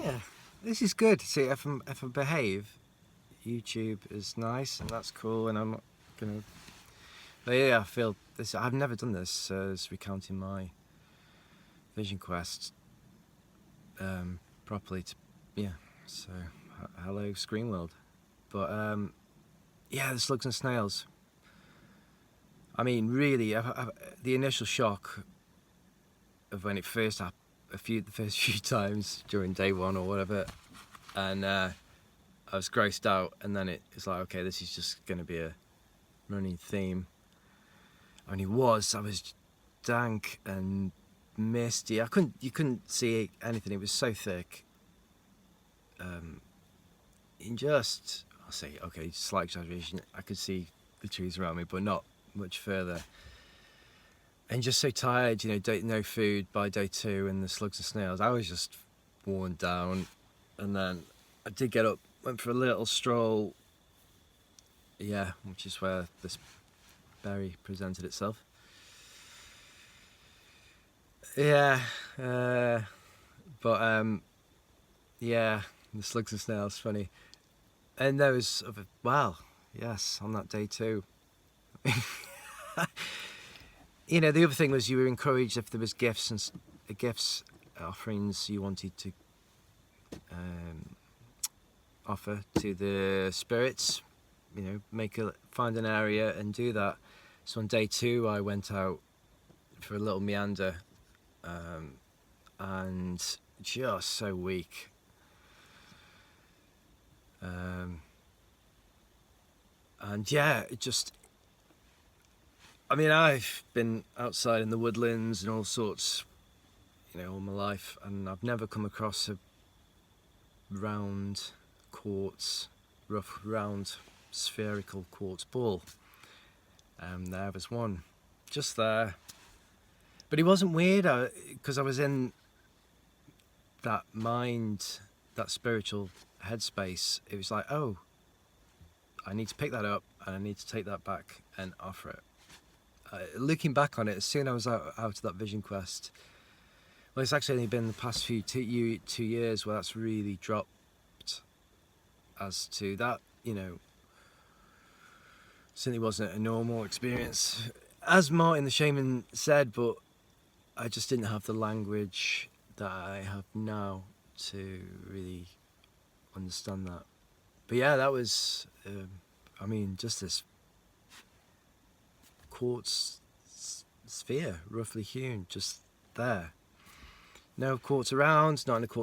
Yeah, this is good. See, if I behave, YouTube is nice and that's cool, and I'm not gonna. But yeah, I feel this. I've never done this. As recounting my Vision Quest properly. Yeah. So hello, Screen World. But yeah, the slugs and snails. I mean, really, the initial shock of when it first happened, the first few times during day one or whatever, and I was grossed out, and then it's like, okay, this is just going to be a running theme. And I was dank and misty. You couldn't see anything. It was so thick. I'll say, okay, slight exaggeration. I could see the trees around me, but not much further. And just so tired, no food by day 2, and the slugs and snails. I was just worn down, and then I did get up, went for a little stroll. Yeah, which is where this berry presented itself. Yeah, but yeah, the slugs and snails, funny. And there was yes, on that day too. The other thing was you were encouraged if there was gifts offerings you wanted to offer to the spirits. Find an area and do that. So on day 2, I went out for a little meander, and just so weak. And yeah, I've been outside in the woodlands and all sorts, all my life, and I've never come across a round rough spherical quartz ball. There was one just there, but it wasn't weird because I was in that spiritual headspace. It was like, oh, I need to pick that up and I need to take that back and offer it. Looking back on it, as soon as I was out of that Vision Quest, well, it's actually only been the past 2 years where that's really dropped. As to that, certainly wasn't a normal experience, as Martin the Shaman said, but I just didn't have the language that I have now to really understand that. But yeah, that was, just this quartz sphere, roughly hewn, just there. No quartz around, not in a quartz